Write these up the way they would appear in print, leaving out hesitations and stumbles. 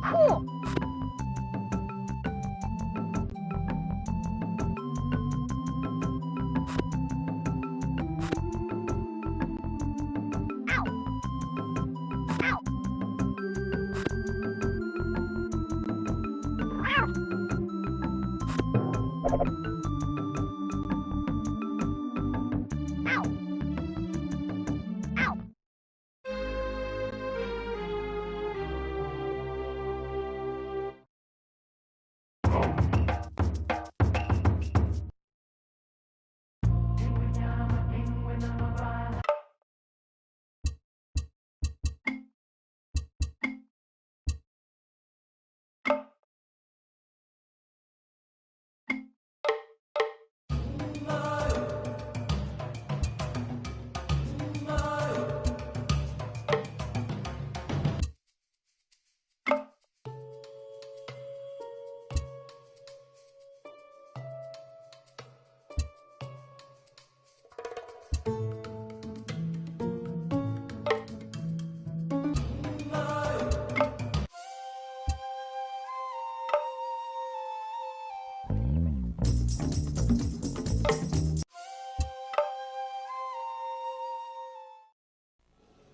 Cool.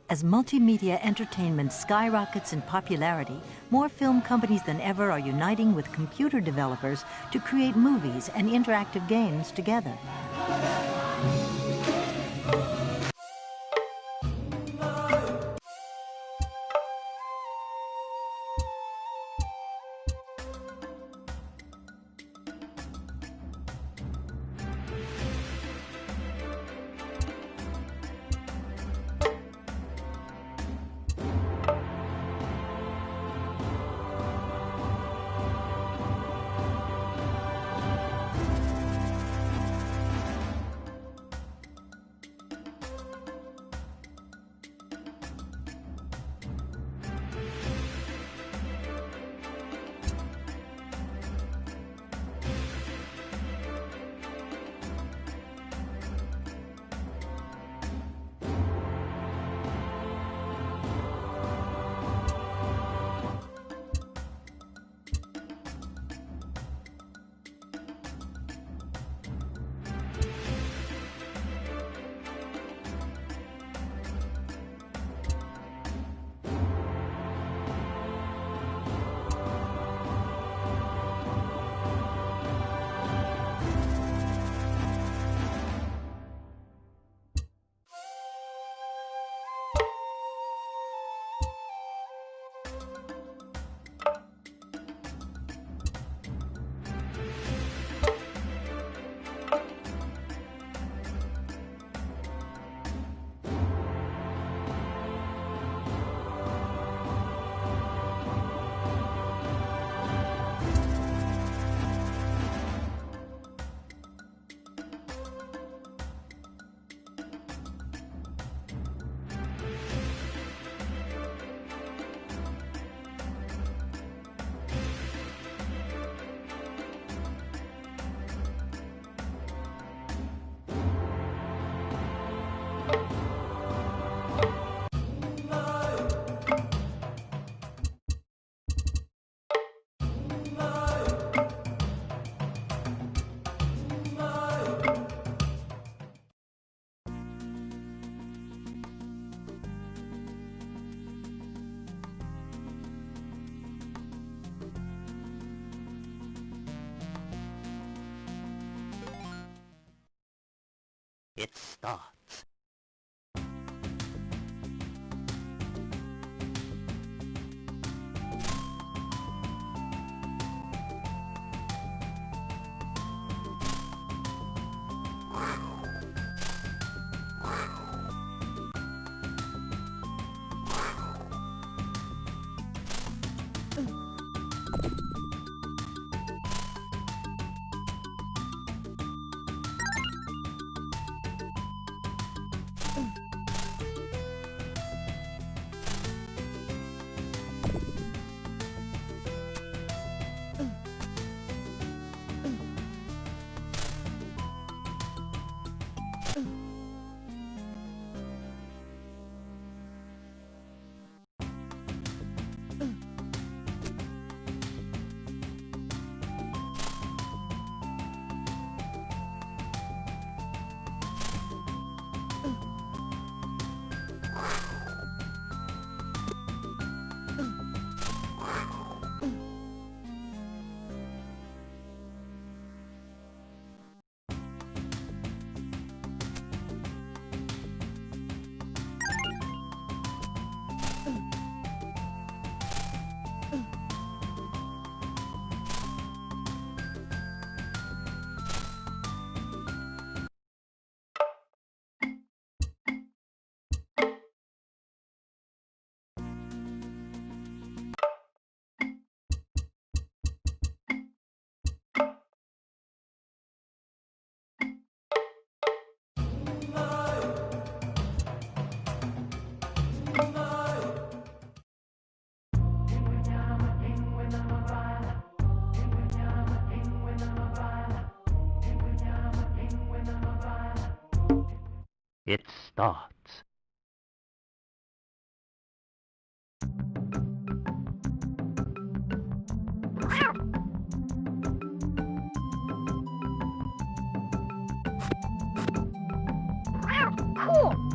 As multimedia entertainment skyrockets in popularity, more film companies than ever are uniting with computer developers to create movies and interactive games together. It starts. It starts. Cool.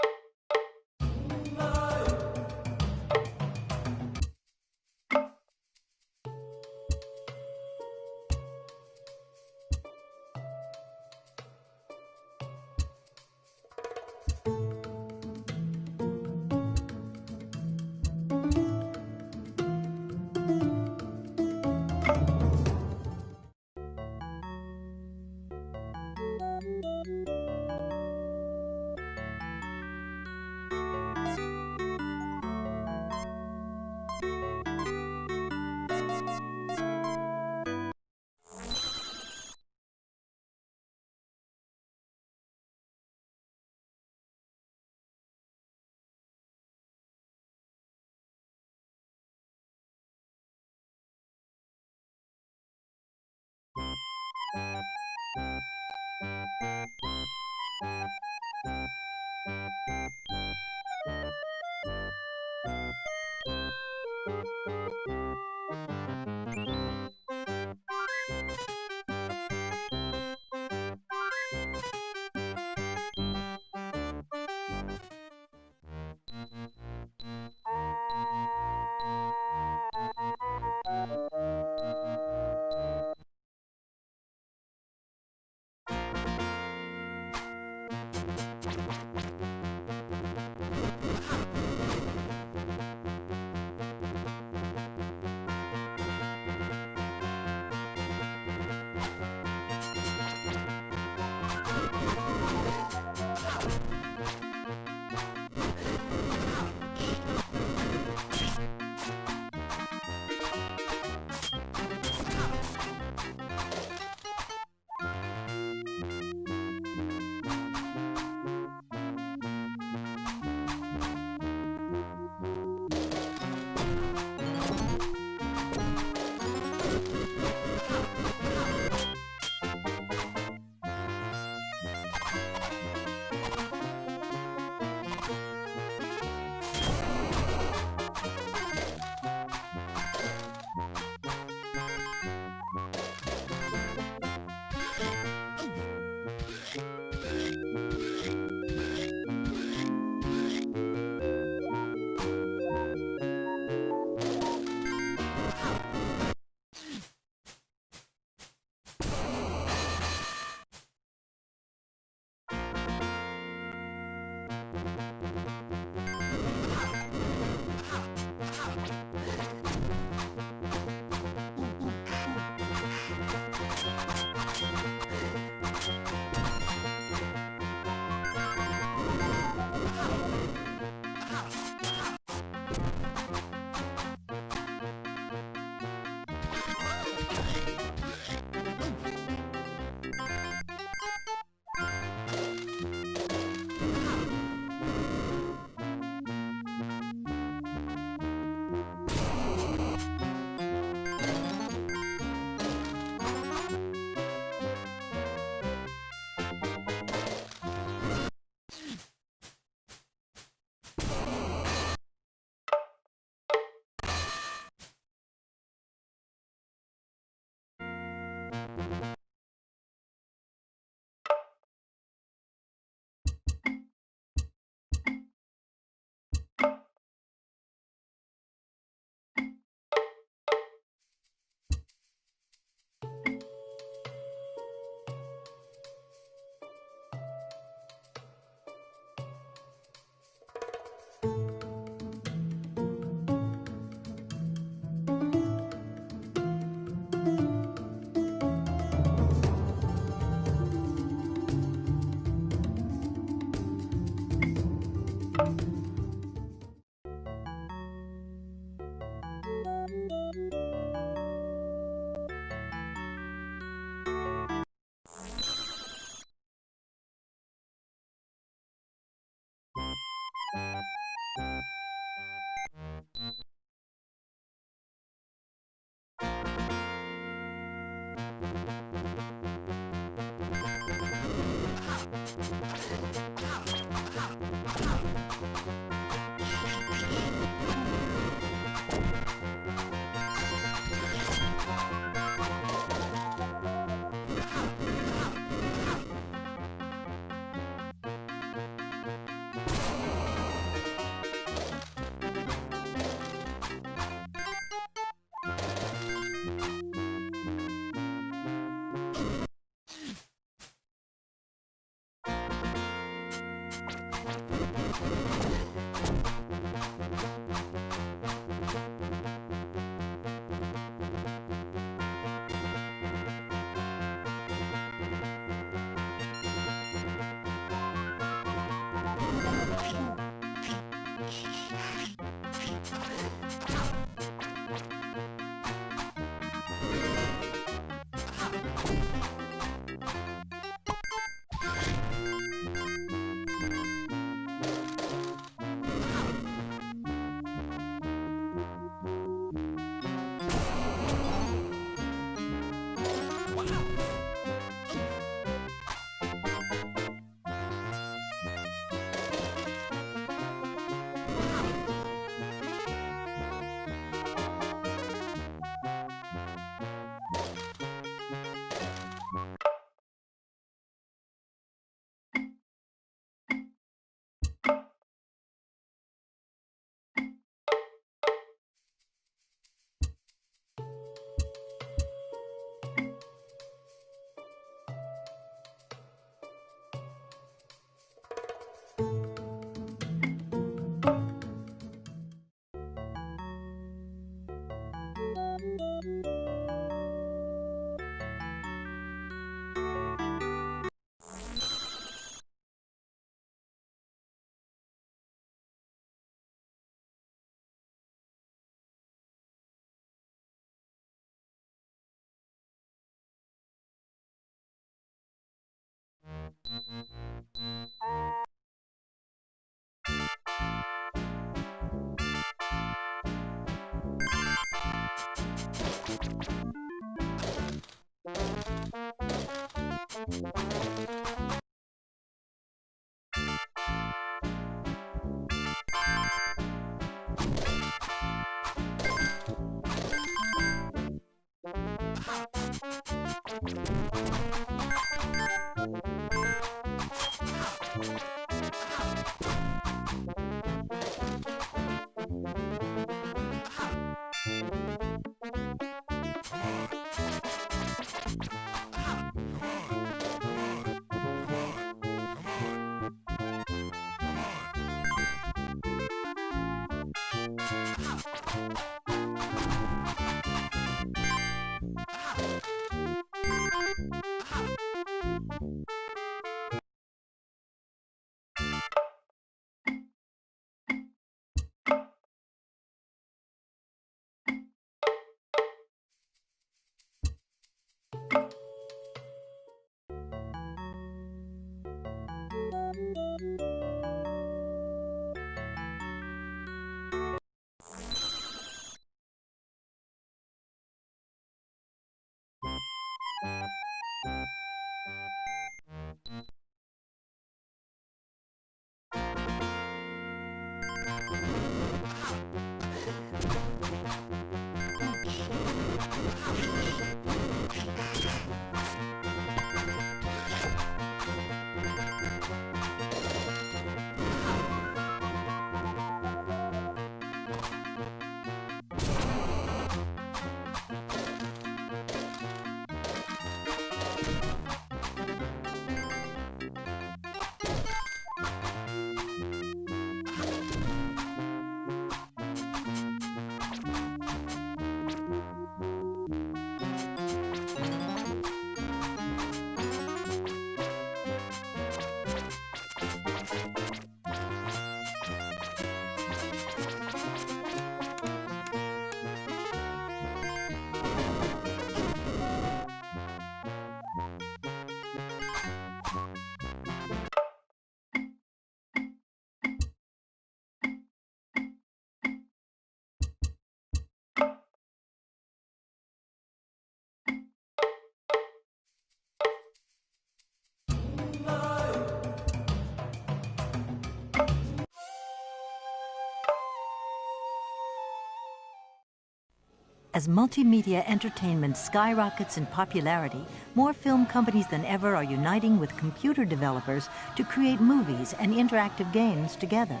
As multimedia entertainment skyrockets in popularity, more film companies than ever are uniting with computer developers to create movies and interactive games together.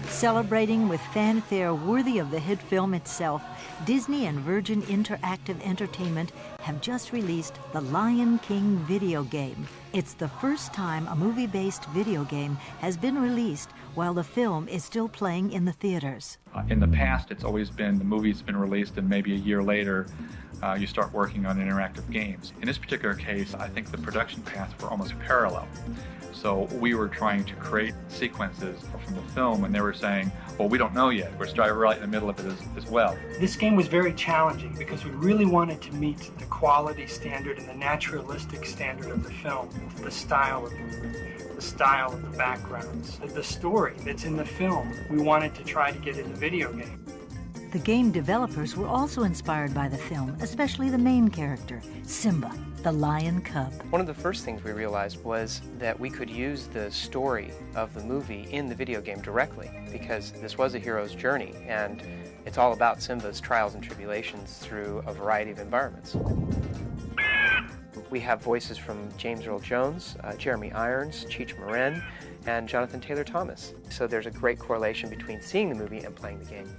Celebrating with fanfare worthy of the hit film itself, Disney and Virgin Interactive Entertainment have just released the Lion King video game. It's the first time a movie-based video game has been released while the film is still playing in the theaters. In the past, it's always been the movie's been released and maybe a year later you start working on interactive games. In this particular case, I think the production paths were almost parallel. So we were trying to create sequences from the film, and they were saying, well, we don't know yet. We're starting right in the middle of it as well. This game was very challenging because we really wanted to meet the quality standard and the naturalistic standard of the film, the style of the movie, the style of the backgrounds, the story that's in the film. We wanted to try to get in the video game. The game developers were also inspired by the film, especially the main character, Simba, the lion cub. One of the first things we realized was that we could use the story of the movie in the video game directly, because this was a hero's journey, and it's all about Simba's trials and tribulations through a variety of environments. We have voices from James Earl Jones, Jeremy Irons, Cheech Marin, and Jonathan Taylor Thomas. So there's a great correlation between seeing the movie and playing the game.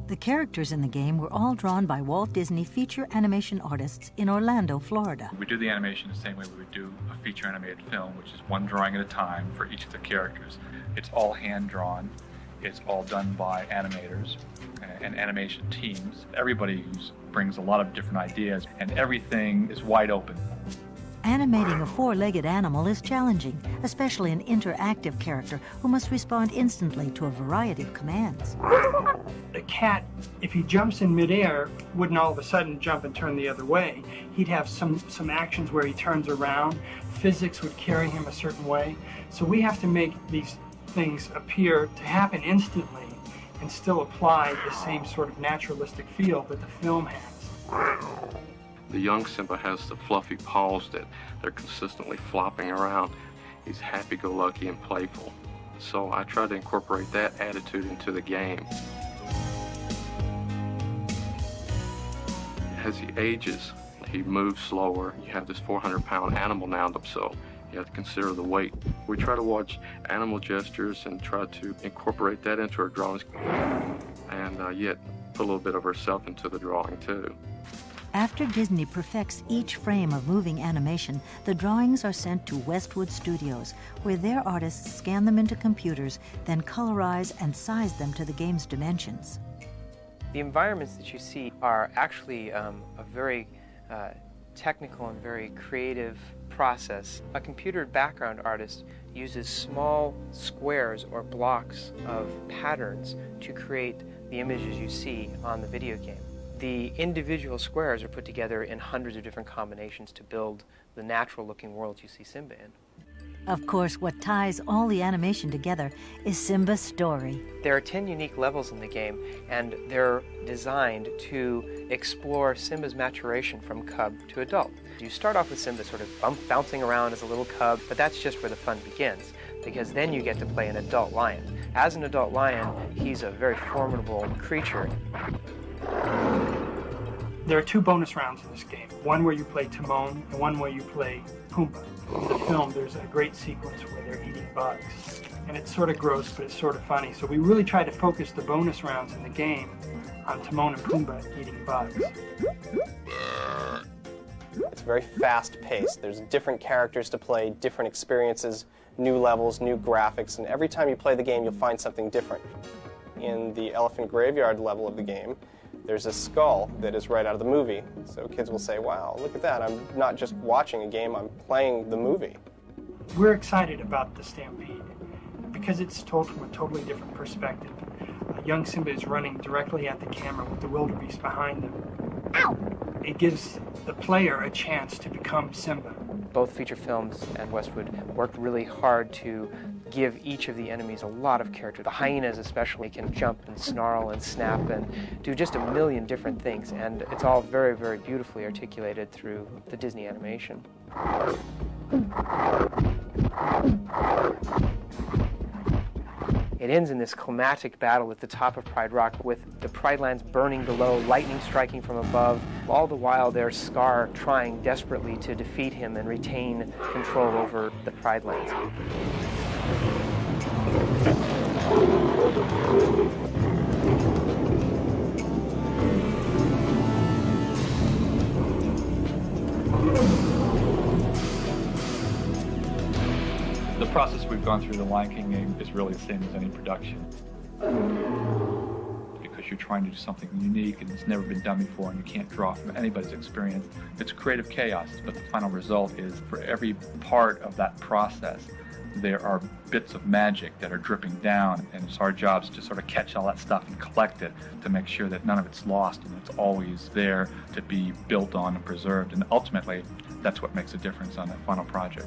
The characters in the game were all drawn by Walt Disney feature animation artists in Orlando, Florida. We do the animation the same way we would do a feature animated film, which is one drawing at a time for each of the characters. It's all hand-drawn. It's all done by animators and animation teams. Everybody brings a lot of different ideas, and everything is wide open. Animating a four-legged animal is challenging, especially an interactive character who must respond instantly to a variety of commands. The cat, if he jumps in midair, wouldn't all of a sudden jump and turn the other way. He'd have some actions where he turns around. Physics would carry him a certain way. So we have to make these things appear to happen instantly and still apply the same sort of naturalistic feel that the film has. The young Simba has the fluffy paws that they're consistently flopping around. He's happy-go-lucky and playful. So I try to incorporate that attitude into the game. As he ages, he moves slower. You have this 400-pound animal now, so you have to consider the weight. We try to watch animal gestures and try to incorporate that into our drawings, and yet put a little bit of ourselves into the drawing too. After Disney perfects each frame of moving animation, the drawings are sent to Westwood Studios, where their artists scan them into computers, then colorize and size them to the game's dimensions. The environments that you see are actually a very technical and very creative process. A computer background artist uses small squares or blocks of patterns to create the images you see on the video game. The individual squares are put together in hundreds of different combinations to build the natural-looking world you see Simba in. Of course, what ties all the animation together is Simba's story. There are 10 unique levels in the game, and they're designed to explore Simba's maturation from cub to adult. You start off with Simba sort of bouncing around as a little cub, but that's just where the fun begins, because then you get to play an adult lion. As an adult lion, he's a very formidable creature. There are two bonus rounds in this game, one where you play Timon and one where you play Pumbaa. In the film, there's a great sequence where they're eating bugs, and it's sort of gross, but it's sort of funny. So we really try to focus the bonus rounds in the game on Timon and Pumbaa eating bugs. It's very fast-paced. There's different characters to play, different experiences, new levels, new graphics, and every time you play the game, you'll find something different. In the elephant graveyard level of the game, there's a skull that is right out of the movie. So kids will say, wow, look at that. I'm not just watching a game, I'm playing the movie. We're excited about the Stampede because it's told from a totally different perspective. Young Simba is running directly at the camera with the wildebeest behind them. Ow! It gives the player a chance to become Simba. Both feature films and Westwood worked really hard to give each of the enemies a lot of character. The hyenas especially can jump and snarl and snap and do just a million different things, and it's all very, very beautifully articulated through the Disney animation. It ends in this climactic battle at the top of Pride Rock with the Pride Lands burning below, lightning striking from above. All the while there's Scar trying desperately to defeat him and retain control over the Pride Lands. The process we've gone through the Lion King game is really the same as any production. Because you're trying to do something unique and it's never been done before and you can't draw from anybody's experience. It's creative chaos, but the final result is for every part of that process, there are bits of magic that are dripping down, and it's our jobs to sort of catch all that stuff and collect it to make sure that none of it's lost and it's always there to be built on and preserved. And ultimately, that's what makes a difference on that final project.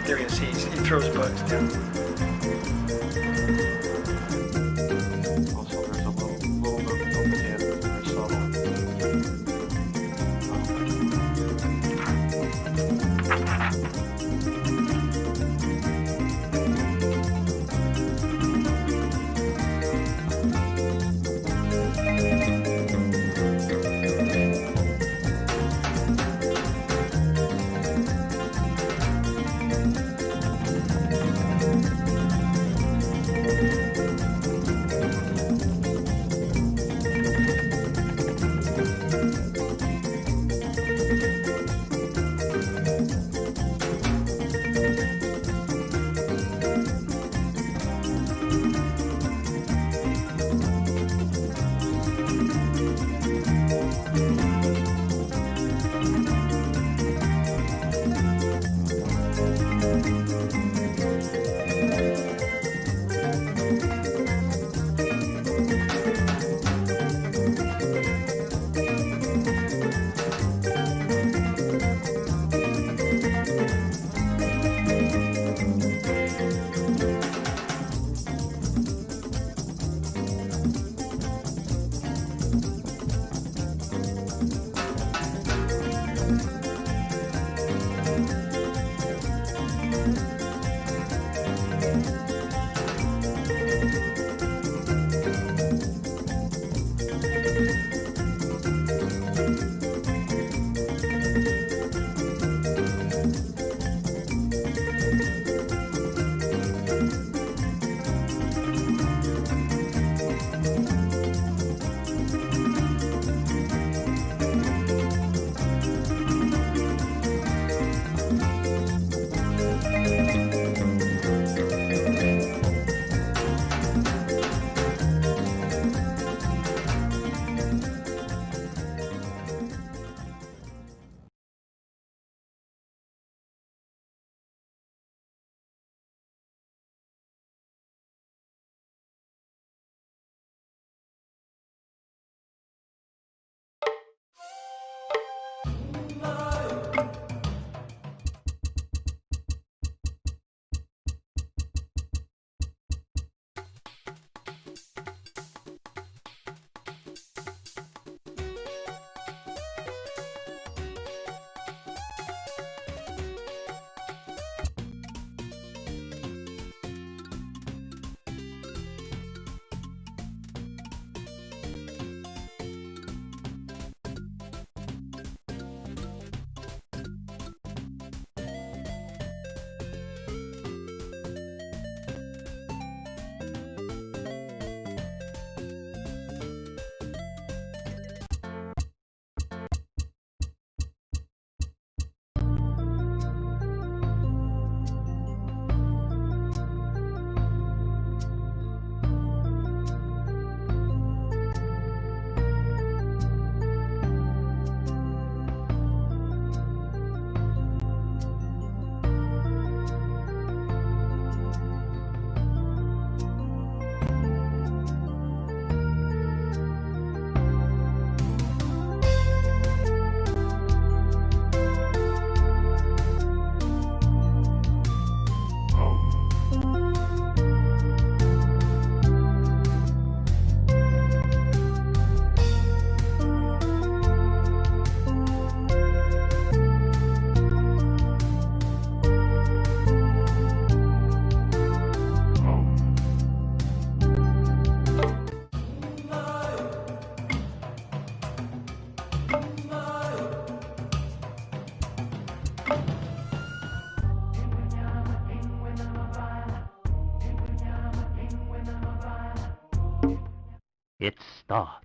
There he is. He throws bugs down. Also, there's a little bit of the head that's very subtle. starts.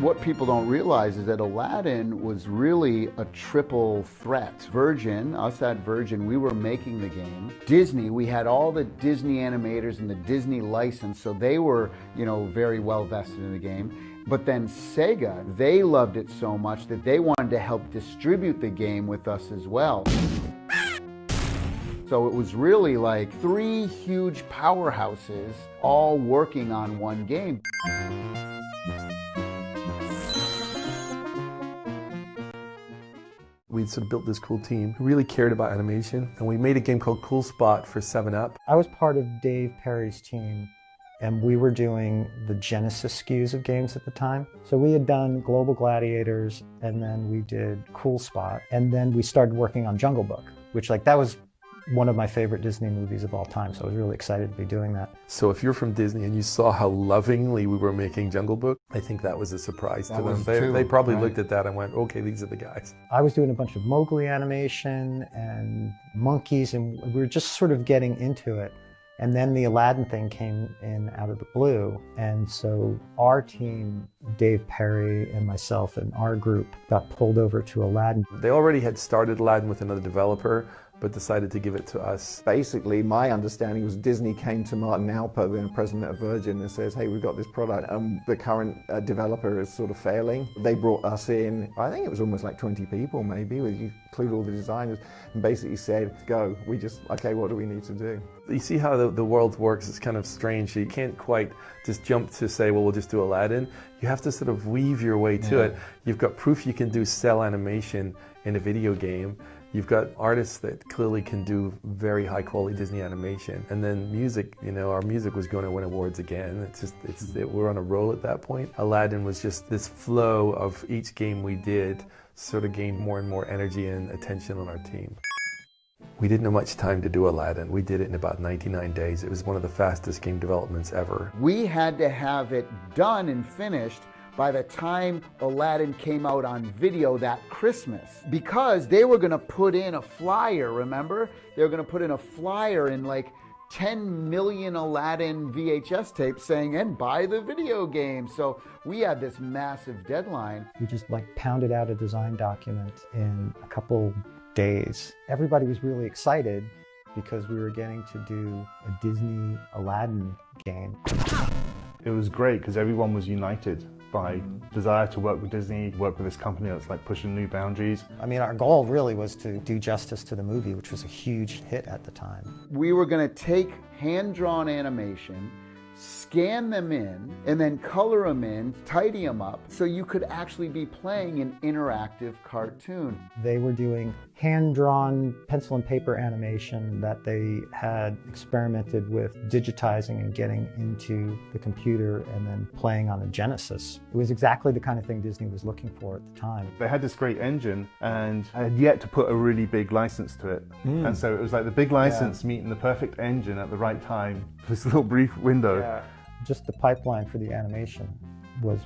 What people don't realize is that Aladdin was really a triple threat. Virgin, us at Virgin, we were making the game. Disney, we had all the Disney animators and the Disney license, so they were, very well vested in the game. But then Sega, they loved it so much that they wanted to help distribute the game with us as well. So it was really like three huge powerhouses all working on one game. We'd had sort of built this cool team who really cared about animation, and we made a game called Cool Spot for 7-Up. I was part of Dave Perry's team, and we were doing the Genesis SKUs of games at the time. So we had done Global Gladiators, and then we did Cool Spot, and then we started working on Jungle Book, which that was one of my favorite Disney movies of all time, so I was really excited to be doing that. So if you're from Disney and you saw how lovingly we were making Jungle Book, I think that was a surprise to them. They probably looked at that and went, okay, these are the guys. I was doing a bunch of Mowgli animation and monkeys, and we were just sort of getting into it. And then the Aladdin thing came in out of the blue, and so our team, Dave Perry and myself and our group, got pulled over to Aladdin. They already had started Aladdin with another developer, but decided to give it to us. Basically, my understanding was Disney came to Martin Alper, the president of Virgin, and says, hey, we've got this product, and the current developer is sort of failing. They brought us in, I think it was almost like 20 people maybe, when you include all the designers, and basically said, go, okay, what do we need to do? You see how the world works, it's kind of strange. You can't quite just jump to say, well, we'll just do Aladdin. You have to sort of weave your way to it. You've got proof you can do cell animation in a video game. You've got artists that clearly can do very high quality Disney animation. And then music, our music was going to win awards again. We're on a roll at that point. Aladdin was just this flow of each game we did sort of gained more and more energy and attention on our team. We didn't have much time to do Aladdin. We did it in about 99 days. It was one of the fastest game developments ever. We had to have it done and finished by the time Aladdin came out on video that Christmas, because they were going to put in a flyer, remember? They were going to put in a flyer in like 10 million Aladdin VHS tapes saying, and buy the video game. So we had this massive deadline. We just pounded out a design document in a couple days. Everybody was really excited because we were getting to do a Disney Aladdin game. It was great because everyone was united by desire to work with Disney, work with this company that's pushing new boundaries. I mean, our goal really was to do justice to the movie, which was a huge hit at the time. We were going to take hand-drawn animation, scan them in, and then color them in, tidy them up, so you could actually be playing an interactive cartoon. They were doing hand-drawn pencil and paper animation that they had experimented with digitizing and getting into the computer and then playing on a Genesis. It was exactly the kind of thing Disney was looking for at the time. They had this great engine and had yet to put a really big license to it. And so it was like the big license meeting the perfect engine at the right time for this little brief window. Just the pipeline for the animation was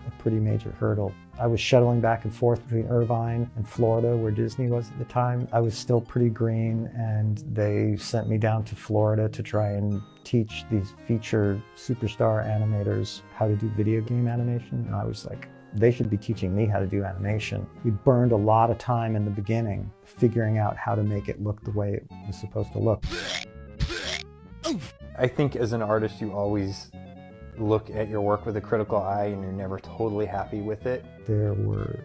a pretty major hurdle. I was shuttling back and forth between Irvine and Florida, where Disney was at the time. I was still pretty green, and they sent me down to Florida to try and teach these featured superstar animators how to do video game animation. And I was like, they should be teaching me how to do animation. We burned a lot of time in the beginning figuring out how to make it look the way it was supposed to look. I think as an artist, you always look at your work with a critical eye and you're never totally happy with it. There were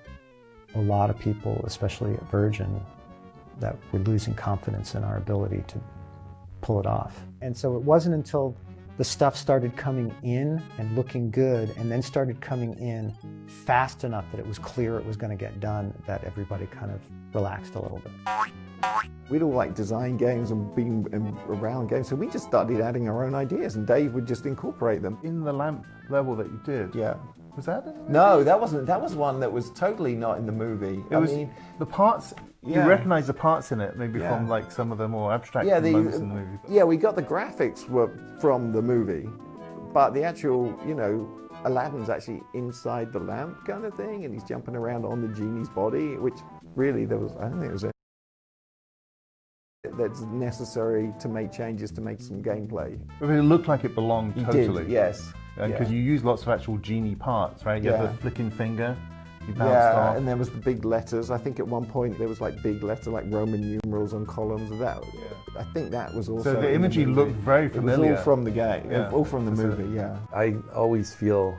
a lot of people, especially at Virgin, that were losing confidence in our ability to pull it off. And so it wasn't until the stuff started coming in and looking good and then started coming in fast enough that it was clear it was going to get done that everybody kind of relaxed a little bit. We'd all design games and been around games, so we just started adding our own ideas, and Dave would just incorporate them. In the lamp level that you did, was that in the movie? No, that wasn't. That was one that was totally not in the movie. I mean, the parts. You recognise the parts in it, maybe from some of the more abstract moments in the movie. Yeah, we got the graphics were from the movie, but the actual, Aladdin's actually inside the lamp kind of thing, and he's jumping around on the genie's body, which really I don't think it was that's necessary to make changes to make some gameplay. I mean, it looked like it belonged totally. Did, yes. Because you use lots of actual genie parts, right? You have the flicking finger, you bounced off. And there was the big letters. I think at one point there was big letters, like Roman numerals on columns of that. I think that was also. So the imagery looked very familiar. It was all from the game, all from the movie, I always feel,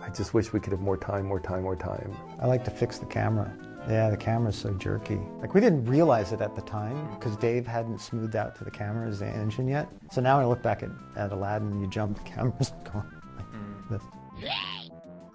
I just wish we could have more time. I like to fix the camera. Yeah, the camera's so jerky. We didn't realize it at the time because Dave hadn't smoothed out to the camera as the engine yet. So now when I look back at Aladdin and you jump, the camera's going like this.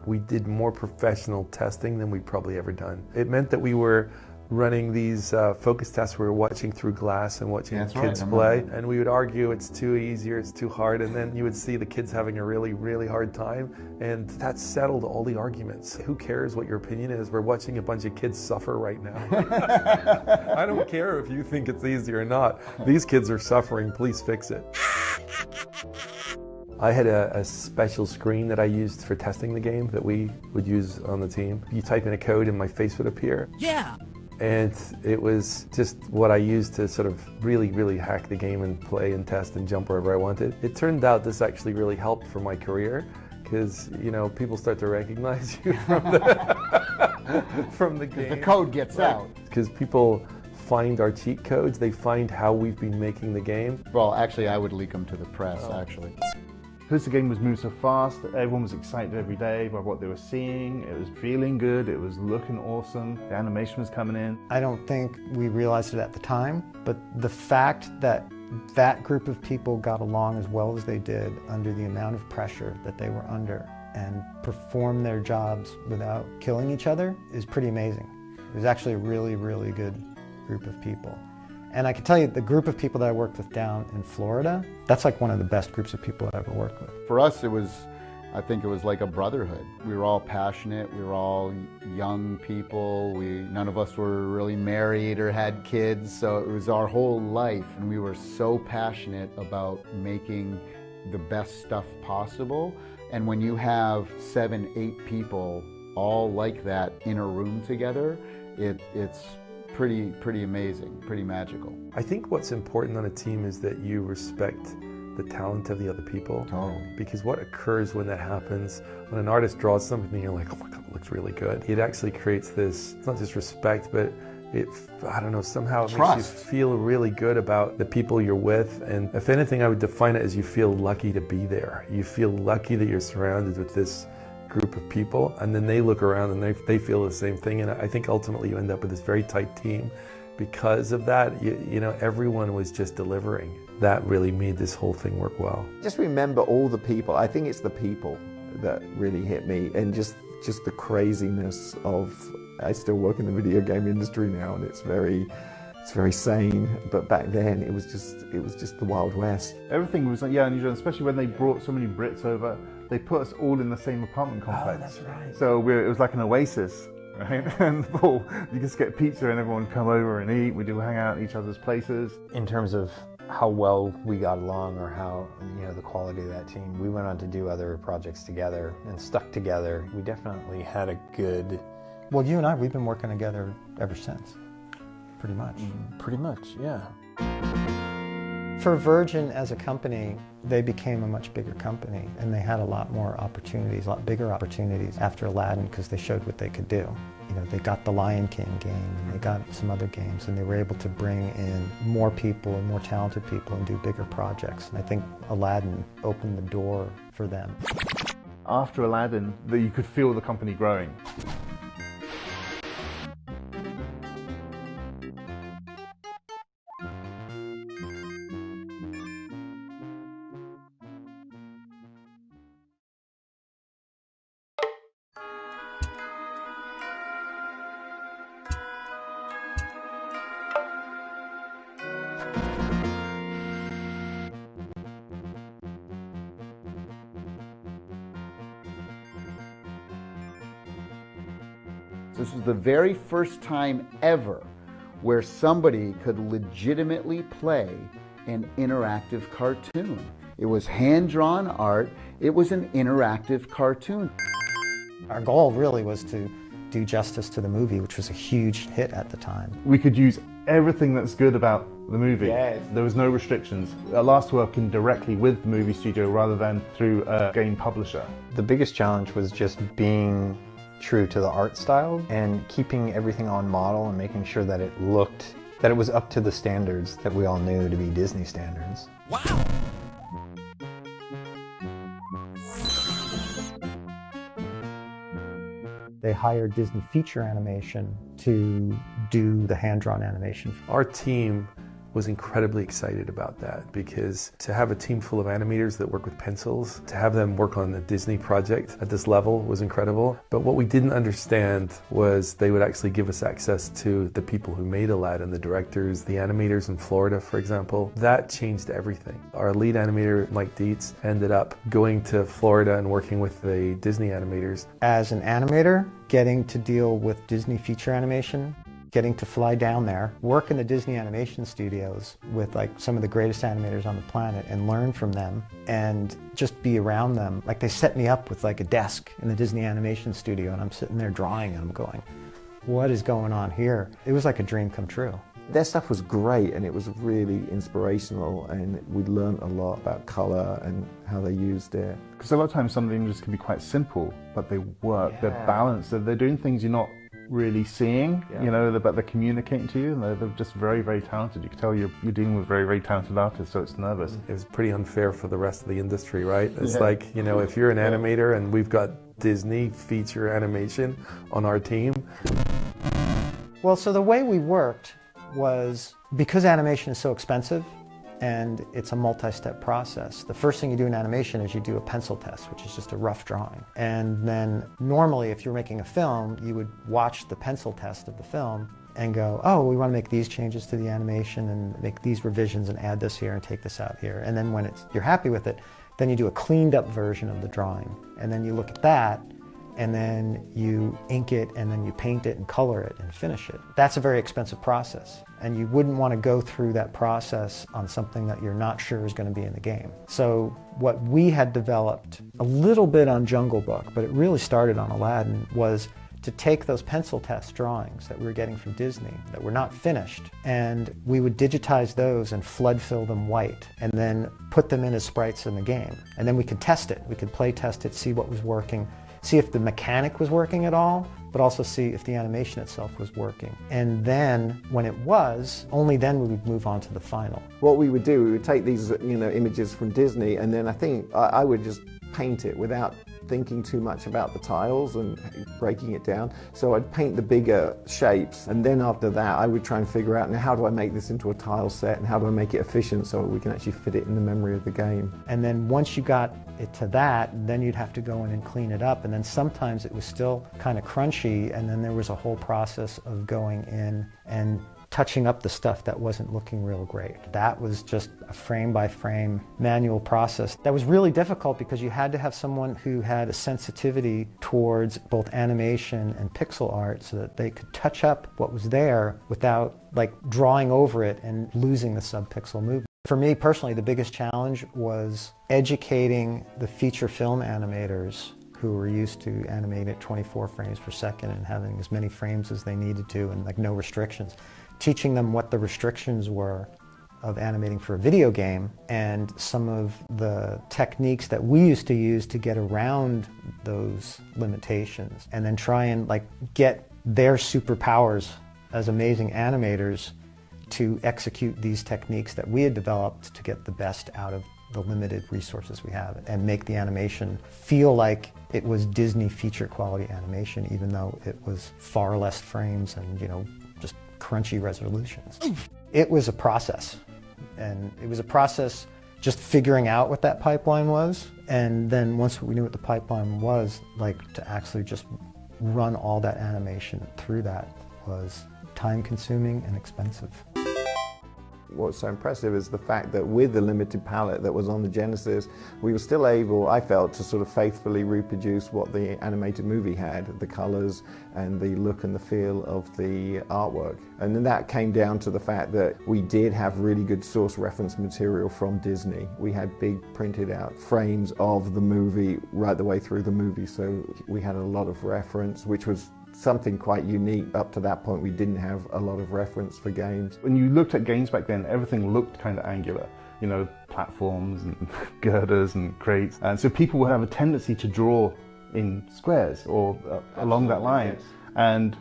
We did more professional testing than we've probably ever done. It meant that we were running these focus tests where we were watching through glass and watching kids play, and we would argue it's too easy or it's too hard, and then you would see the kids having a really, really hard time, and that settled all the arguments. Who cares what your opinion is? We're watching a bunch of kids suffer right now. I don't care if you think it's easy or not. These kids are suffering, please fix it. I had a special screen that I used for testing the game that we would use on the team. You type in a code and my face would appear. Yeah! And it was just what I used to sort of really, really hack the game and play and test and jump wherever I wanted. It turned out this actually really helped for my career because, you know, people start to recognize you from the game. The code gets out. Because people find our cheat codes, they find how we've been making the game. Well, actually, I would leak them to the press, actually. Because the game was moving so fast, everyone was excited every day by what they were seeing. It was feeling good, it was looking awesome, the animation was coming in. I don't think we realized it at the time, but the fact that that group of people got along as well as they did under the amount of pressure that they were under and performed their jobs without killing each other is pretty amazing. It was actually a really, really good group of people. And I can tell you, the group of people that I worked with down in Florida, that's like one of the best groups of people I've ever worked with. For us, I think it was like a brotherhood. We were all passionate, we were all young people, none of us were really married or had kids, so it was our whole life, and we were so passionate about making the best stuff possible. And when you have 7, 8 people all like that in a room together, it's pretty amazing, pretty magical. I think what's important on a team is that you respect the talent of the other people. Totally. Because what occurs when that happens, when an artist draws something, you're like, oh my God, it looks really good. It actually creates this, it's not just respect, but I don't know, somehow it makes you feel really good about the people you're with. And if anything, I would define it as you feel lucky to be there. You feel lucky that you're surrounded with this group of people, and then they look around and they feel the same thing, and I think ultimately you end up with this very tight team because of that. You know, everyone was just delivering. That really made this whole thing work well. Just remember all the people. I think it's the people that really hit me, and just the craziness of, I still work in the video game industry now, and it's very sane, but back then it was just the Wild West. Everything was unusual, especially when they brought so many Brits over. They put us all in the same apartment complex. Oh, that's right. So it was like an oasis, right? And you just get pizza and everyone would come over and eat. We'd all hang out at each other's places. In terms of how well we got along, or how, you know, the quality of that team, we went on to do other projects together and stuck together. We definitely had a good... Well, you and I, we've been working together ever since, pretty much. Pretty much, yeah. For Virgin as a company, they became a much bigger company, and they had a lot more opportunities, a lot bigger opportunities after Aladdin, because they showed what they could do. You know, they got the Lion King game, and they got some other games, and they were able to bring in more people and more talented people and do bigger projects. And I think Aladdin opened the door for them. After Aladdin, you could feel the company growing. This was the very first time ever where somebody could legitimately play an interactive cartoon. It was hand-drawn art, it was an interactive cartoon. Our goal really was to do justice to the movie, which was a huge hit at the time. We could use everything that's good about the movie. Yes. There was no restrictions. Allow us to work directly with the movie studio rather than through a game publisher. The biggest challenge was just being true to the art style and keeping everything on model and making sure that it looked, that it was up to the standards that we all knew to be Disney standards. Wow! They hired Disney Feature Animation to do the hand-drawn animation. Our team was incredibly excited about that, because to have a team full of animators that work with pencils, to have them work on a Disney project at this level was incredible. But what we didn't understand was they would actually give us access to the people who made Aladdin, the directors, the animators in Florida, for example. That changed everything. Our lead animator, Mike Dietz, ended up going to Florida and working with the Disney animators. As an animator, getting to deal with Disney feature animation, getting to fly down there, work in the Disney animation studios with like some of the greatest animators on the planet and learn from them and just be around them. Like they set me up with like a desk in the Disney animation studio and I'm sitting there drawing and I'm going, what is going on here? It was like a dream come true. Their stuff was great and it was really inspirational, and we learned a lot about colour and how they used it. Because a lot of times some of the images can be quite simple, but they work, they're balanced, they're doing things you're not really seeing, you know, but they're communicating to you, and they're just very, very talented. You can tell you're dealing with very, very talented artists, so it's nervous. It's pretty unfair for the rest of the industry, right? It's like, you know, if you're an animator and we've got Disney feature animation on our team. Well, so the way we worked was, because animation is so expensive and it's a multi-step process, the first thing you do in animation is you do a pencil test, which is just a rough drawing. And then normally if you're making a film, you would watch the pencil test of the film and go, oh, we want to make these changes to the animation and make these revisions and add this here and take this out here. And then when you're happy with it, then you do a cleaned up version of the drawing. And then you look at that, and then you ink it, and then you paint it and color it and finish it. That's a very expensive process, and you wouldn't want to go through that process on something that you're not sure is going to be in the game. So what we had developed a little bit on Jungle Book, but it really started on Aladdin, was to take those pencil test drawings that we were getting from Disney that were not finished, and we would digitize those and flood fill them white and then put them in as sprites in the game. And then we could test it. We could play test it, see what was working, see if the mechanic was working at all, but also see if the animation itself was working. And then, when it was, only then we would move on to the final. What we would do, we would take these, you know, images from Disney, and then I think I would just paint it without thinking too much about the tiles and breaking it down. So I'd paint the bigger shapes, and then after that I would try and figure out, now how do I make this into a tile set, and how do I make it efficient so we can actually fit it in the memory of the game. And then once you got it to that, then you'd have to go in and clean it up, and then sometimes it was still kind of crunchy, and then there was a whole process of going in and touching up the stuff that wasn't looking real great. That was just a frame-by-frame manual process. That was really difficult because you had to have someone who had a sensitivity towards both animation and pixel art so that they could touch up what was there without like drawing over it and losing the sub-pixel movement. For me personally, the biggest challenge was educating the feature film animators who were used to animate at 24 frames per second and having as many frames as they needed to and like no restrictions. Teaching them what the restrictions were of animating for a video game and some of the techniques that we used to use to get around those limitations, and then try and like get their superpowers as amazing animators to execute these techniques that we had developed to get the best out of the limited resources we have and make the animation feel like it was Disney feature quality animation, even though it was far less frames and, you know, just crunchy resolutions. It was a process, and it was a process just figuring out what that pipeline was, and then once we knew what the pipeline was, like to actually just run all that animation through that was time consuming and expensive. What's so impressive is the fact that with the limited palette that was on the Genesis, we were still able, I felt, to sort of faithfully reproduce what the animated movie had, the colors and the look and the feel of the artwork. And then that came down to the fact that we did have really good source reference material from Disney. We had big printed out frames of the movie right the way through the movie, so we had a lot of reference, which was something quite unique. Up to that point, we didn't have a lot of reference for games. When you looked at games back then, everything looked kind of angular. You know, platforms and girders and crates. And so people would have a tendency to draw in squares or along that line. Yes. And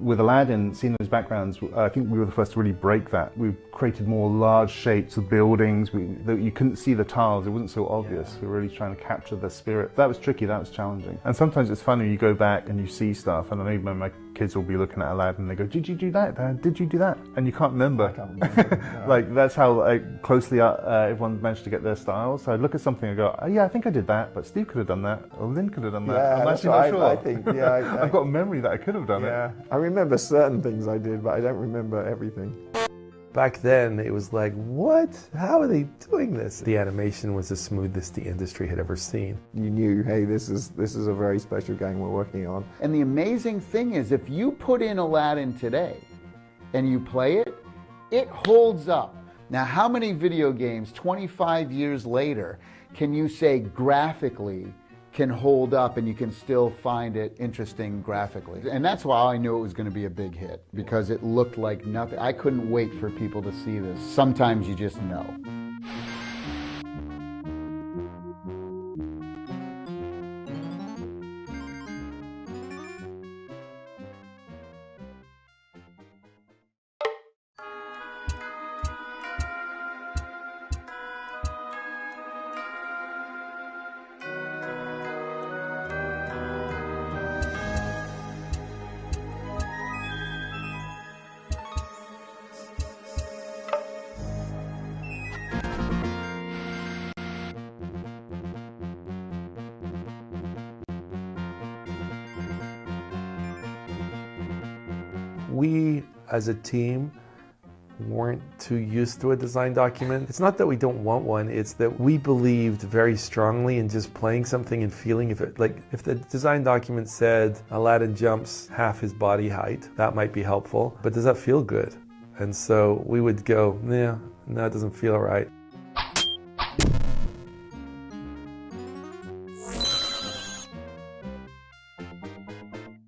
with Aladdin, seeing those backgrounds, I think we were the first to really break that. We created more large shapes of buildings. You couldn't see the tiles, it wasn't so obvious. Yeah. We were really trying to capture the spirit. That was tricky, that was challenging. And sometimes it's funny, you go back and you see stuff, and I know my kids will be looking at Aladdin and they go, "Did you do that, Dad? Did you do that?" And you can't remember. I can't remember. No. Like, that's how closely everyone managed to get their style. So I'd look at something and go, "Oh, yeah, I think I did that, but Steve could have done that, or Lynn could have done that." Yeah, I'm that's actually what not sure. I think. Yeah, I've got a memory that I could have done it. I remember certain things I did, but I don't remember everything. Back then, it was like, what? How are they doing this? The animation was the smoothest the industry had ever seen. You knew, hey, this is a very special game we're working on. And the amazing thing is, if you put in Aladdin today and you play it, it holds up. Now, how many video games 25 years later can you say graphically can hold up and you can still find it interesting graphically? And that's why I knew it was going to be a big hit, because it looked like nothing. I couldn't wait for people to see this. Sometimes you just know. We, as a team, weren't too used to a design document. It's not that we don't want one, it's that we believed very strongly in just playing something and feeling if it, like, if the design document said Aladdin jumps half his body height, that might be helpful, but does that feel good? And so we would go, yeah, no, it doesn't feel right.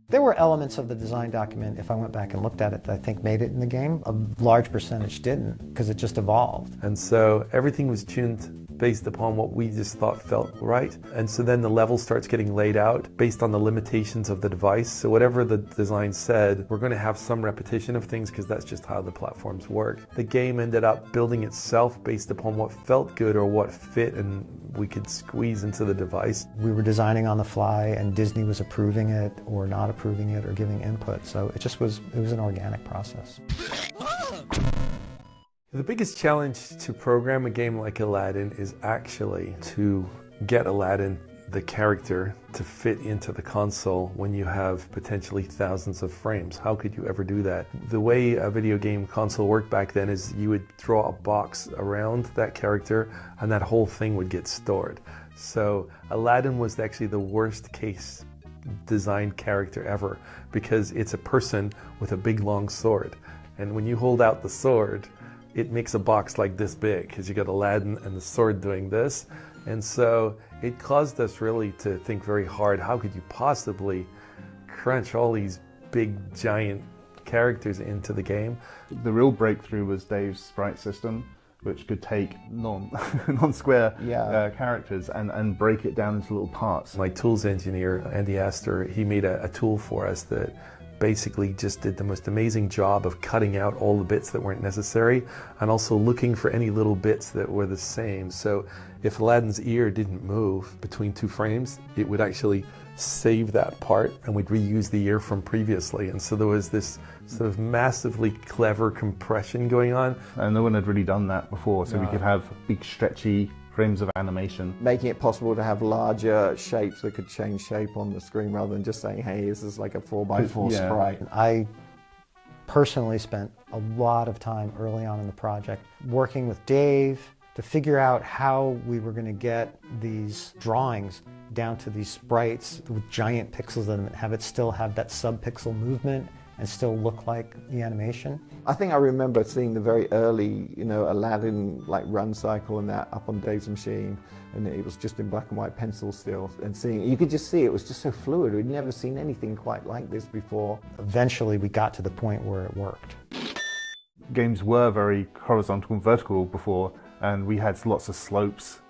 There were elements of the design document, if I went back and looked at it, that I think made it in the game. A large percentage didn't, because it just evolved. And so everything was tuned based upon what we just thought felt right. And so then the level starts getting laid out based on the limitations of the device. So whatever the design said, we're going to have some repetition of things because that's just how the platforms work. The game ended up building itself based upon what felt good or what fit and we could squeeze into the device. We were designing on the fly and Disney was approving it or not approving it or giving input. So it just was, it was an organic process. The biggest challenge to program a game like Aladdin is actually to get Aladdin, the character, to fit into the console when you have potentially thousands of frames. How could you ever do that? The way a video game console worked back then is you would draw a box around that character and that whole thing would get stored. So Aladdin was actually the worst case designed character ever because it's a person with a big long sword. And when you hold out the sword, it makes a box like this big because you got Aladdin and the sword doing this. And so it caused us really to think very hard, how could you possibly crunch all these big giant characters into the game? The real breakthrough was Dave's sprite system, which could take non-square characters and break it down into little parts. My tools engineer, Andy Astor, he made a tool for us that basically just did the most amazing job of cutting out all the bits that weren't necessary and also looking for any little bits that were the same. So if Aladdin's ear didn't move between two frames, it would actually save that part and we'd reuse the ear from previously. And so there was this sort of massively clever compression going on. And no one had really done that before, so we could have big stretchy frames of animation. Making it possible to have larger shapes that could change shape on the screen rather than just saying, hey, this is like a 4x4 sprite. I personally spent a lot of time early on in the project working with Dave to figure out how we were going to get these drawings down to these sprites with giant pixels in them and have it still have that sub-pixel movement and still look like the animation. I think I remember seeing the very early, Aladdin like run cycle and that up on Dave's machine, and it was just in black and white pencil still, and seeing, you could just see it was just so fluid. We'd never seen anything quite like this before. Eventually we got to the point where it worked. Games were very horizontal and vertical before, and we had lots of slopes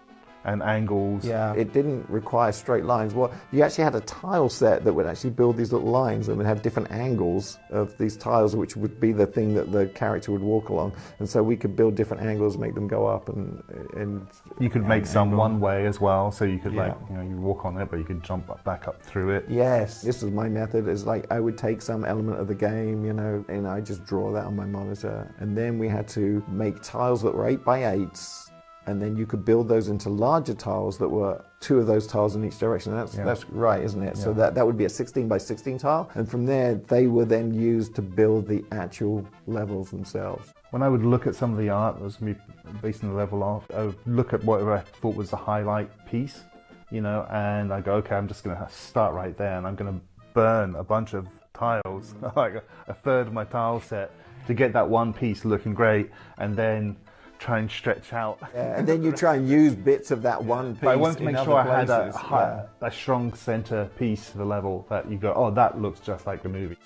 and angles. Yeah. It didn't require straight lines. Well, you actually had a tile set that would actually build these little lines and would have different angles of these tiles, which would be the thing that the character would walk along. And so we could build different angles, make them go up, and you could make some one way as well, so you could like, you know, you walk on it, but you could jump back up through it. Yes, this was my method. Is like I would take some element of the game, you know, and I just draw that on my monitor. And then we had to make tiles that were 8x8s. And then you could build those into larger tiles that were 2 of those tiles in each direction. That's right, isn't it? Yeah. So that would be a 16x16 tile. And from there, they were then used to build the actual levels themselves. When I would look at some of the art that was going to be basing the level off, I would look at whatever I thought was the highlight piece, you know, and I go, okay, I'm just going to start right there, and I'm going to burn a bunch of tiles, like a third of my tile set, to get that one piece looking great, and then try and stretch out. Yeah, and then you try and use bits of that one piece. But I wanted to make sure I had that strong center piece for the level that you go, oh, that looks just like the movie.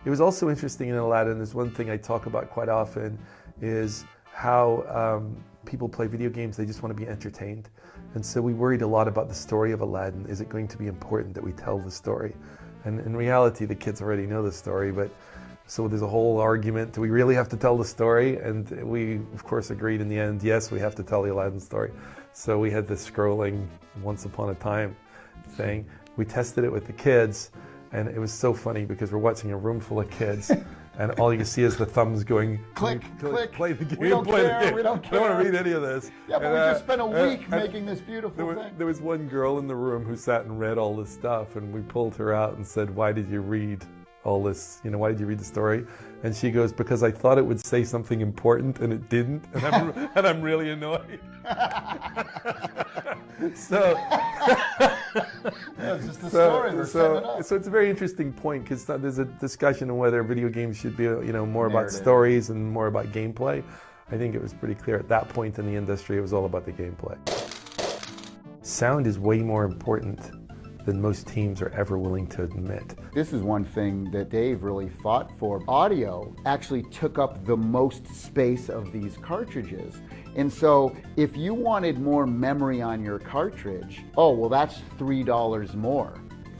It was also interesting in Aladdin, there's one thing I talk about quite often, is how people play video games, they just want to be entertained. And so we worried a lot about the story of Aladdin. Is it going to be important that we tell the story? And in reality, the kids already know the story, but so there's a whole argument, do we really have to tell the story? And we, of course, agreed in the end, yes, we have to tell the Aladdin story. So we had this scrolling Once Upon a Time thing. We tested it with the kids, and it was so funny because we're watching a room full of kids, and all you see is the thumbs going, click, click, play the game, we don't play care, the game. we don't care. I don't want to read any of this. Yeah, but and, we just spent a week making this beautiful thing. There was one girl in the room who sat and read all this stuff, and we pulled her out and said, why did you read all this, you know, why did you read the story? And she goes, because I thought it would say something important and it didn't, and I'm really annoyed. So it's just the story. So it's a very interesting point, because there's a discussion on whether video games should be, you know, more about stories and more about gameplay. I think it was pretty clear at that point in the industry it was all about the gameplay. Sound is way more important than most teams are ever willing to admit. This is one thing that Dave really fought for. Audio actually took up the most space of these cartridges. And so if you wanted more memory on your cartridge, oh, well, that's $3 more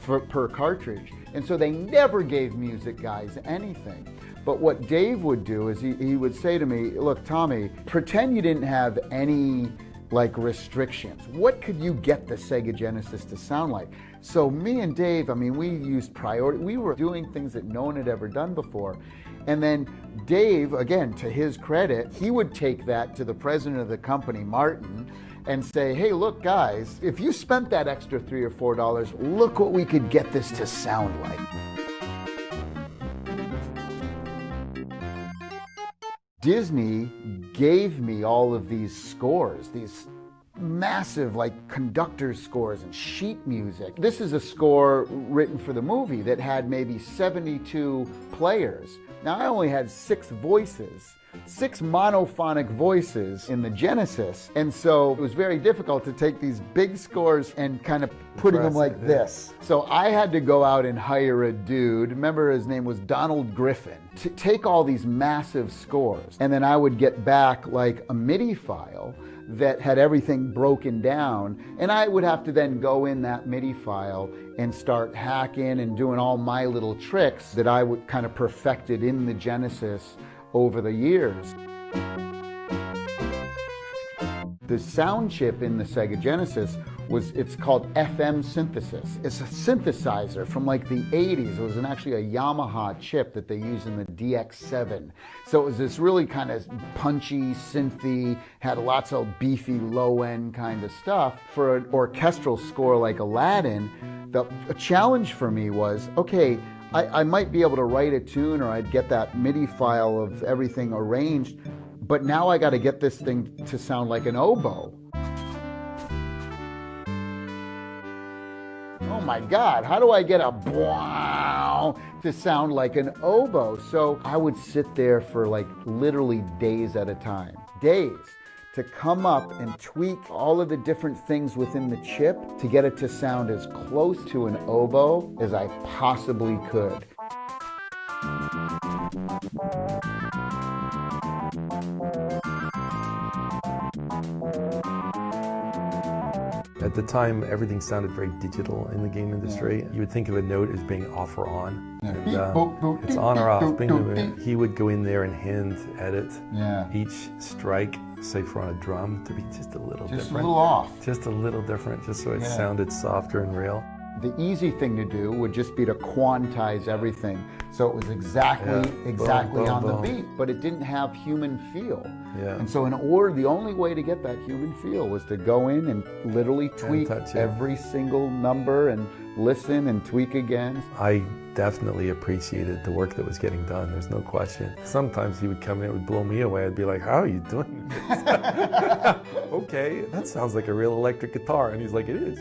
per cartridge. And so they never gave music guys anything. But what Dave would do is he would say to me, look, Tommy, pretend you didn't have any like restrictions. What could you get the Sega Genesis to sound like? So me and Dave, I mean, we used priority. We were doing things that no one had ever done before. And then Dave, again, to his credit, he would take that to the president of the company, Martin, and say, hey, look, guys, if you spent that extra $3 or $4, look what we could get this to sound like. Disney gave me all of these scores, these massive like conductor scores and sheet music. This is a score written for the movie that had maybe 72 players. Now I only had 6 voices, 6 monophonic voices in the Genesis, and so it was very difficult to take these big scores and kind of putting them like this. So I had to go out and hire a dude, remember his name was Donald Griffin, to take all these massive scores, and then I would get back like a MIDI file that had everything broken down, and I would have to then go in that MIDI file and start hacking and doing all my little tricks that I would kind of perfected in the Genesis over the years. The sound chip in the Sega Genesis it's called FM synthesis. It's a synthesizer from like the 80s. It was actually a Yamaha chip that they used in the DX7. So it was this really kind of punchy, synthy, had lots of beefy low-end kind of stuff. For an orchestral score like Aladdin, a challenge for me was, okay, I might be able to write a tune, or I'd get that MIDI file of everything arranged, but now I got to get this thing to sound like an oboe. Oh my God, how do I get a wow to sound like an oboe? So I would sit there for like literally days at a time, days, to come up and tweak all of the different things within the chip to get it to sound as close to an oboe as I possibly could. At the time, everything sounded very digital in the game industry. You would think of a note as being off or on. And, it's on or off. He would go in there and hand edit each strike, say for on a drum, to be just a little different. Just a little off. Just a little different, just so it sounded softer and real. The easy thing to do would just be to quantize everything, so it was exactly on the beat, but it didn't have human feel. And so the only way to get that human feel was to go in and literally tweak every single number and listen and tweak again. I definitely appreciated the work that was getting done, there's no question. Sometimes he would come in, it would blow me away. I'd be like, how are you doing this? Okay, that sounds like a real electric guitar. And he's like, it is.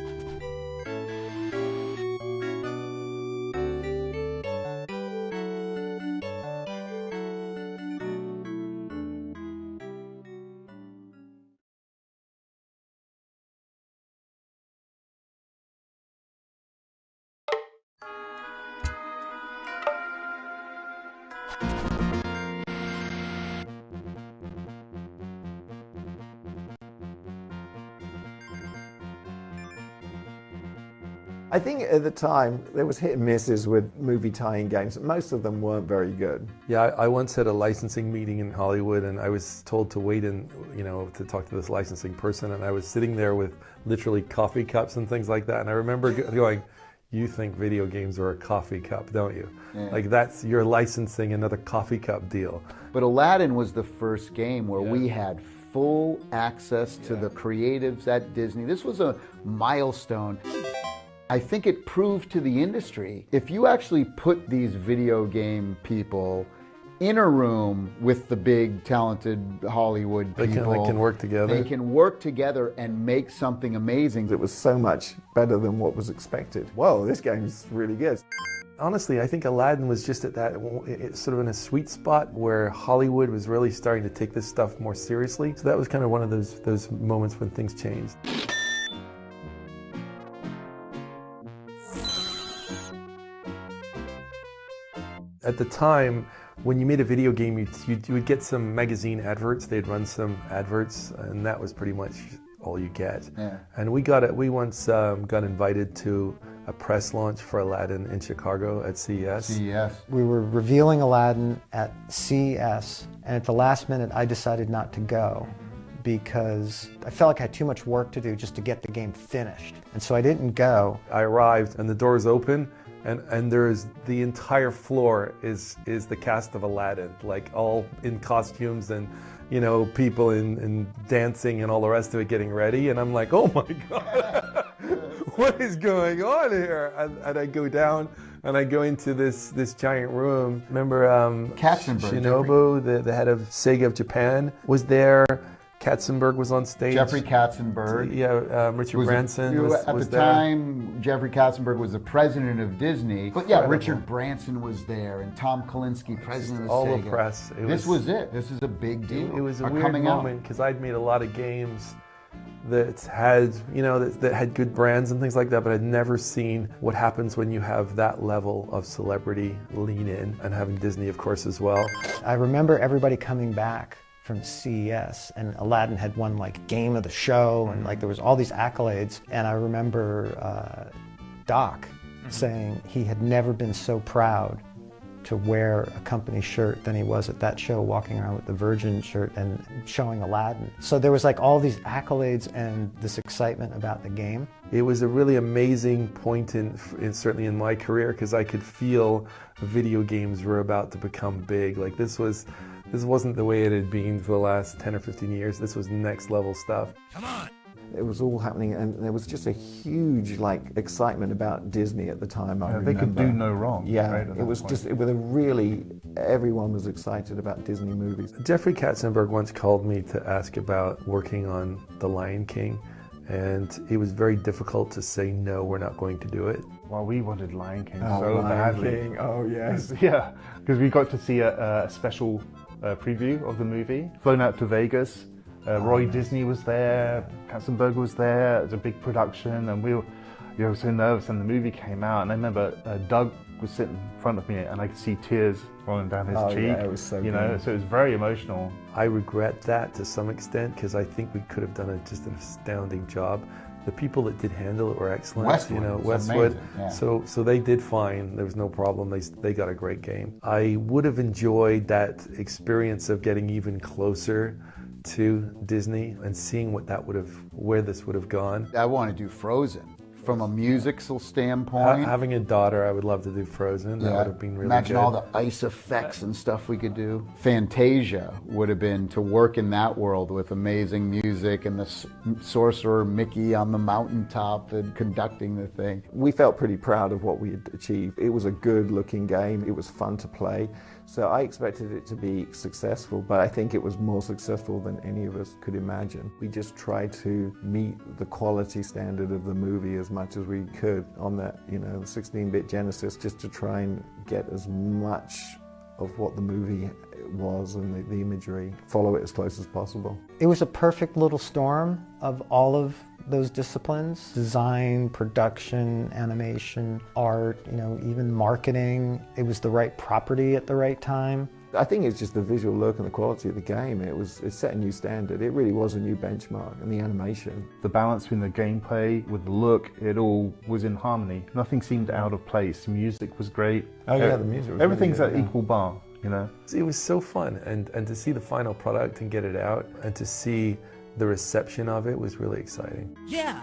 I think at the time there was hit and misses with movie tie-in games. Most of them weren't very good. Yeah, I once had a licensing meeting in Hollywood, and I was told to wait in, to talk to this licensing person, and I was sitting there with literally coffee cups and things like that, and I remember going, you think video games are a coffee cup, don't you? Like you're licensing another coffee cup deal. But Aladdin was the first game where we had full access to the creatives at Disney. This was a milestone. I think it proved to the industry, if you actually put these video game people in a room with the big, talented Hollywood people, they can work together. They can work together and make something amazing. It was so much better than what was expected. Whoa, this game's really good. Honestly, I think Aladdin was just at that sort of in a sweet spot where Hollywood was really starting to take this stuff more seriously. So that was kind of one of those moments when things changed. At the time, when you made a video game, you would get some magazine adverts. They'd run some adverts, and that was pretty much all you get. And we once got invited to a press launch for Aladdin in Chicago at CES. We were revealing Aladdin at CES, and at the last minute I decided not to go because I felt like I had too much work to do just to get the game finished. And so I didn't go. I arrived and the doors open, and there's the entire floor is the cast of Aladdin, like all in costumes and people in dancing and all the rest of it getting ready, and I'm like, oh my God, what is going on here? And I go down and I go into this giant room. Remember Katzenberg, Shinobu, the head of Sega of Japan, was there. Katzenberg was on stage. Jeffrey Katzenberg. Richard Branson was at the time. Jeffrey Katzenberg was the president of Disney. But Richard Branson was there, and Tom Kalinske, president of all Sega. The press. This was it. This is a big deal. It was a weird moment because I'd made a lot of games that had that had good brands and things like that, but I'd never seen what happens when you have that level of celebrity lean in, and having Disney, of course, as well. I remember everybody coming back from CES, and Aladdin had won like Game of the Show, and like there was all these accolades. And I remember Doc saying he had never been so proud to wear a company shirt than he was at that show, walking around with the Virgin shirt and showing Aladdin. So there was like all these accolades and this excitement about the game. It was a really amazing point certainly in my career, because I could feel video games were about to become big. Like this wasn't the way it had been for the last 10 or 15 years. This was next level stuff. Come on! It was all happening, and there was just a huge excitement about Disney at the time. I remember. They could do no wrong. Yeah, right, it was just everyone was excited about Disney movies. Jeffrey Katzenberg once called me to ask about working on The Lion King, and it was very difficult to say no, we're not going to do it. Well, we wanted Lion King so badly. King. Oh yes, yeah, because we got to see a special preview of the movie. Flown out to Vegas. Roy Disney was there, Katzenberg was there. It was a big production, and we were so nervous. And the movie came out, and I remember Doug was sitting in front of me, and I could see tears rolling down his cheek. Yeah, it was so good. So it was very emotional. I regret that to some extent, because I think we could have done just an astounding job. The people that did handle it were excellent. Westwood, Westwood. amazing, yeah. So they did fine. There was no problem. They got a great game. I would have enjoyed that experience of getting even closer to Disney and seeing where this would have gone. I want to do Frozen. From a musical standpoint. Having a daughter, I would love to do Frozen. That would have been really Imagine good. all the ice effects and stuff we could do. Fantasia would have been to work in that world with amazing music and the sorcerer Mickey on the mountaintop and conducting the thing. We felt pretty proud of what we had achieved. It was a good looking game. It was fun to play. So I expected it to be successful, but I think it was more successful than any of us could imagine. We just tried to meet the quality standard of the movie as much as we could on that, the 16-bit Genesis, just to try and get as much of what the movie was and the imagery, follow it as close as possible. It was a perfect little storm of all of those disciplines: design, production, animation, art, even marketing. It was the right property at the right time. I think it's just the visual look and the quality of the game. It set a new standard. It really was a new benchmark, and the animation. The balance between the gameplay with the look, it all was in harmony. Nothing seemed out of place. The music was great. Oh yeah, the music was everything's really good, at equal bar, It was so fun, and to see the final product and get it out, and to see the reception of it was really exciting. Yeah!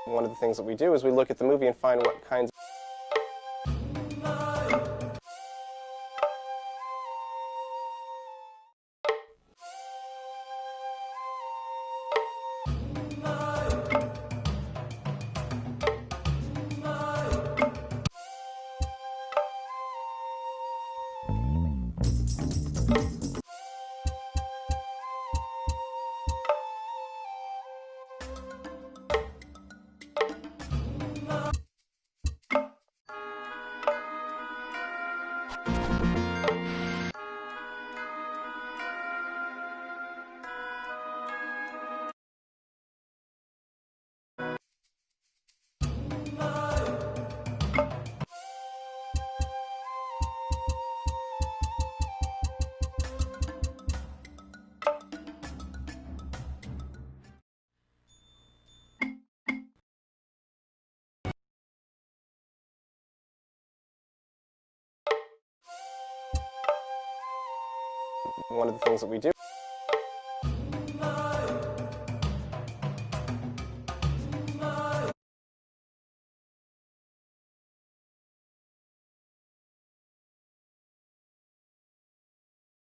One of the things that we do is we look at the movie and find what kinds one of the things that we do